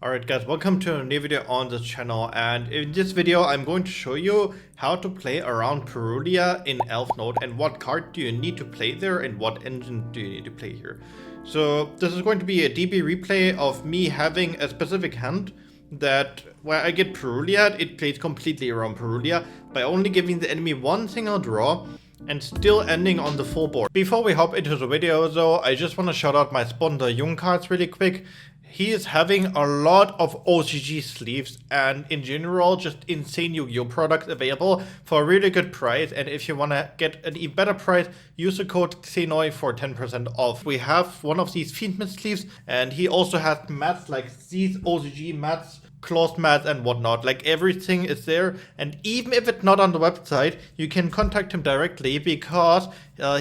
Alright guys, welcome to a new video on this channel, and in this video I'm going to show you how to play around Purulia in ELFNOTE and what card do you need to play there and what engine do you need to play here. So this is going to be a DB replay of me having a specific hand that where I get Purulia, it plays completely around Purulia by only giving the enemy one single draw and still ending on the full board. Before we hop into the video though, I just want to shout out my sponsor Jung cards really quick. He is having a lot of OCG sleeves and in general just insane Yu-Gi-Oh products available for a really good price, and if you want to get an even better price, use the code XENOI for 10% off. We have one of these Fiendmist sleeves, and he also has mats like these OCG mats, cloth mats and whatnot. Like everything is there, and even if it's not on the website, you can contact him directly because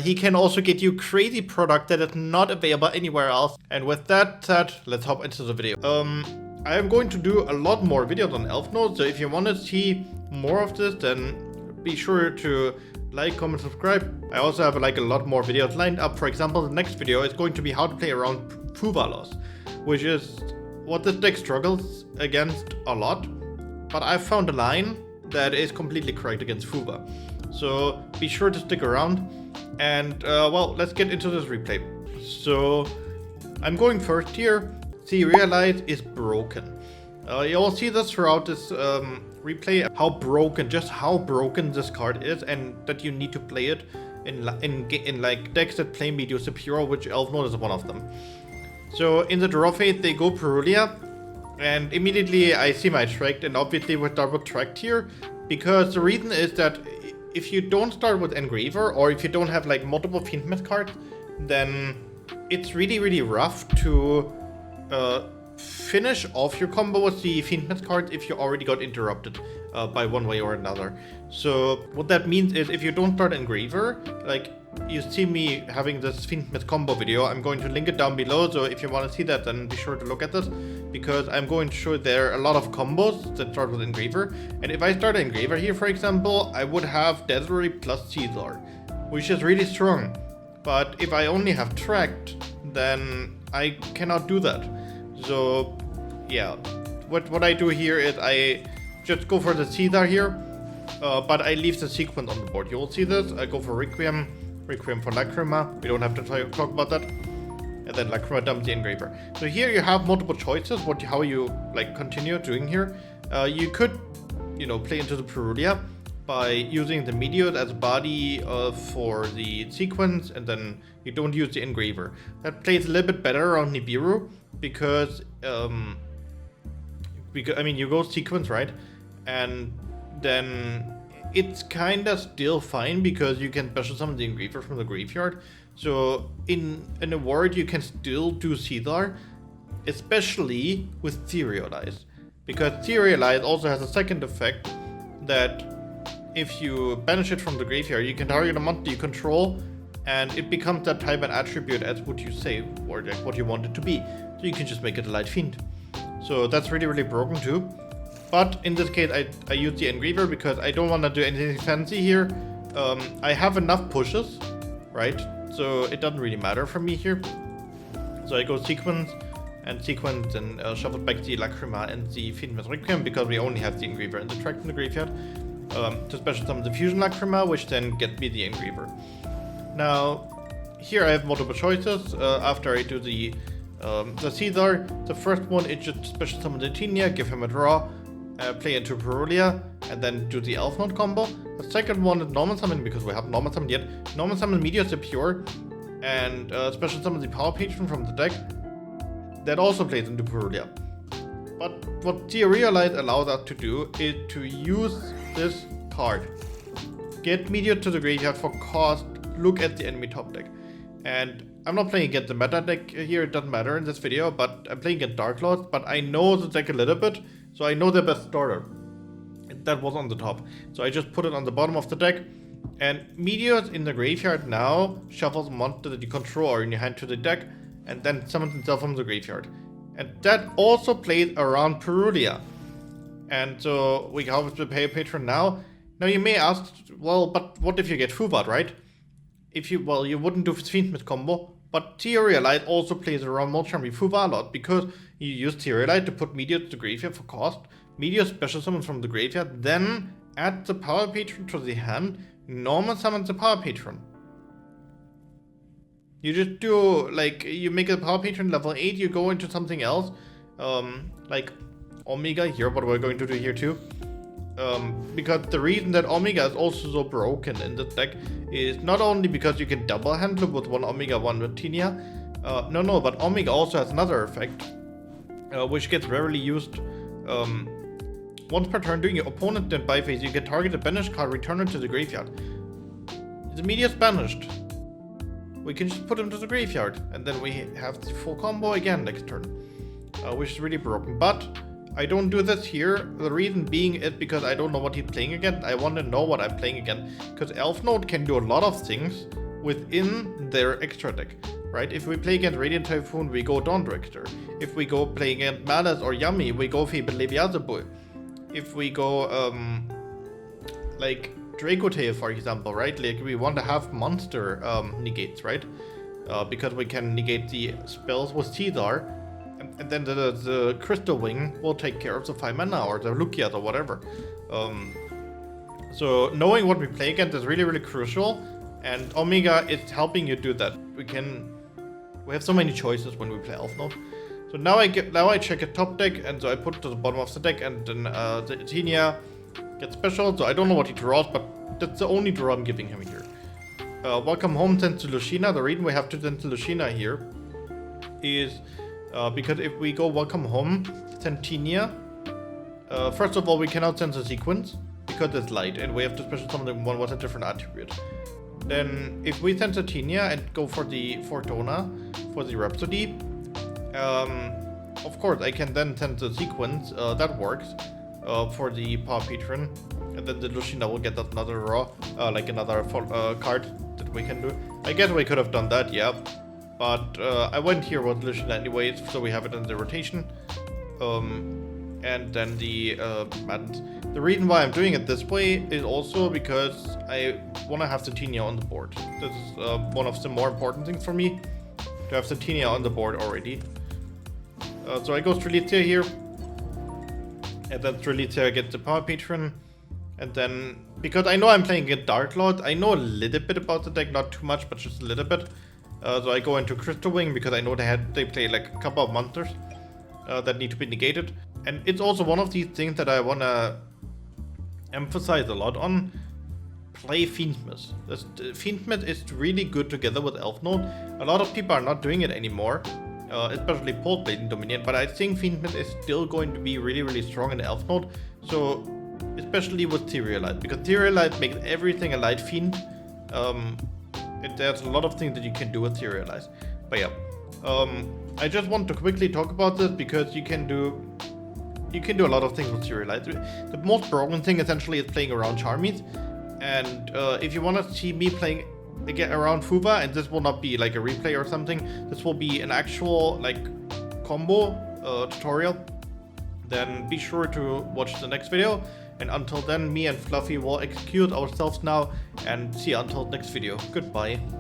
he can also get you crazy product that is not available anywhere else. And with that said, let's hop into the video. I am going to do a lot more videos on ELFNOTE, so if you want to see more of this, then be sure to like, comment, subscribe. I also have like a lot more videos lined up. For example, the next video is going to be how to play around Fuvalos, which is what this deck struggles against a lot, but I found a line that is completely correct against Fuva. So be sure to stick around, and well, let's get into this replay. So I'm going first here. See, Realize is broken. You'll see this throughout this replay, how broken this card is, and that you need to play it in like decks that play Meteor Superior, which ELFNOTE is one of them. So in the draw phase, they go Purulia, and immediately I see my tracked, and obviously we're double tracked here, because the reason is that if you don't start with Engraver, or if you don't have like multiple Fiendmist cards, then it's really rough to finish off your combo with the Fiendmist cards if you already got interrupted by one way or another. So what that means is if you don't start Engraver, like you see me having this Fiendmist combo video, I'm going to link it down below, so if you want to see that, then be sure to look at this, because I'm going to show there a lot of combos that start with Engraver. And if I start Engraver here, for example, I would have Desiree plus Caesar, which is really strong. But if I only have tracked, then I cannot do that. So yeah, what I do here is I just go for the Caesar here, but I leave the sequence on the board. You will see this. I go for Requiem for Lacrima. We don't have to talk about that. And then Lacrima dumps the Engraver. So here you have multiple choices how you like continue doing here. You could, play into the Purulia by using the Meteor as a body for the sequence, and then you don't use the Engraver. That plays a little bit better on Nibiru because I mean, you go sequence, right? And then it's kinda still fine because you can special summon the Engraver from the graveyard. So in a word, you can still do Caesar, especially with Serialize. Because Serialize also has a second effect that if you banish it from the graveyard, you can target a monster you control, and it becomes that type and attribute as what you say, or like what you want it to be. So you can just make it a Light Fiend. So that's really broken too. But in this case, I use the Engraver because I don't want to do anything fancy here. I have enough pushes, right? So it doesn't really matter for me here. So I go sequence and shuffle back the Lacrima and the Fiendmist Requiem because we only have the Engraver and the track from the graveyard. To special summon the Fusion Lacrima, which then gets me the Engraver. Now, here I have multiple choices. After I do the Caesar, the first one is just special summon the Tinia, give him a draw, play into Purulia, and then do the ELFNOTE combo. The second one is normal summon, because we haven't normal summoned yet. Normal summon Meteor Superior, and special summon the Power Patron from the deck. That also plays into Purulia. But what Realize allows us to do is to use this card. Get Meteor to the graveyard for cost, look at the enemy top deck. And I'm not playing against the meta deck here, it doesn't matter in this video, but I'm playing against Dark Lords, but I know the deck a little bit, so I know their best starter. That was on the top. So I just put it on the bottom of the deck, and Meteor's in the graveyard now shuffles a monster that you control or in your hand to the deck, and then summons himself from the graveyard. And that also plays around Purulia. And so we have the Power Patron now. Now you may ask, well, but what if you get Fuvat, right? You wouldn't do Fiendmist combo, but Realize also plays around Molchamp Fuva a lot because You use Tearlight to put Meteor to the graveyard for cost. Meteor special summons from the graveyard, then add the power patron to the hand. Normal summons the power patron. You just do, like, you make a power patron level 8, you go into something else. Like Omega here, what we're going to do here too. Because the reason that Omega is also so broken in this deck is not only because you can double handle with one Omega, one with Tinia. No, but Omega also has another effect, which gets rarely used. Once per turn during your opponent then by phase, you can target a banished card, return it to the graveyard. The Meteor's banished. We can just put him to the graveyard, and then we have the full combo again next turn, which is really broken. But I don't do this here. The reason being is because I don't know what he's playing again. I want to know what I'm playing again, because ELFNOTE can do a lot of things within their extra deck, right? If we play against Radiant Typhoon, we go Dawn Director. If we go play against Malice or Yummy, we go Feeble Leviathan. If we go like Draco Tail, for example, right? Like we want to have monster negates, right? Because we can negate the spells with Caesar, and then the Crystal Wing will take care of the 5 mana or the Luciat or whatever. So knowing what we play against is really, really crucial, and Omega is helping you do that. We have so many choices when we play ELFNOTE. So now I check a top deck, and so I put it to the bottom of the deck, and then the Tinia gets special. So I don't know what he draws, but that's the only draw I'm giving him here. Welcome Home sends to Lucina. The reason we have to send to Lucina here is because if we go Welcome Home, send Tinia. First of all, we cannot send the sequence because it's light, and we have to special summon one with a different attribute. Then if we send the Tinia and go for the Fortuna, for the Rhapsody, of course I can then send the sequence, that works, for the Power Patron, and then the Lucina will get another raw, like another card that we can do. I guess we could have done that, yeah, but I went here with Lucina anyways, so we have it in the rotation. And then the Madness. The reason why I'm doing it this way is also because I want to have the Tinia on the board. This is one of the more important things for me, to have the Tinia on the board already. So I go Strelitzia here, and then Strelitzia gets the Power Patron, and then, because I know I'm playing a Dark Lord, I know a little bit about the deck, not too much, but just a little bit. So I go into Crystal Wing because I know they play like a couple of monsters that need to be negated. And it's also one of these things that I want to emphasize a lot on. Play Fiendmist. Fiendmist is really good together with ELFNOTE. A lot of people are not doing it anymore, especially Pulse Blade and Dominion, but I think Fiendmist is still going to be really, really strong in ELFNOTE. So, especially with Tearlight, because Tearlight makes everything a light fiend. There's a lot of things that you can do with Tearlight. But yeah, I just want to quickly talk about this because you can do a lot of things with Tearlight. The most broken thing essentially is playing around Charmies. And if you want to see me playing again around Fuva, and this will not be like a replay or something, this will be an actual like combo tutorial, then be sure to watch the next video. And until then, me and Fluffy will execute ourselves now, and see you until next video. Goodbye.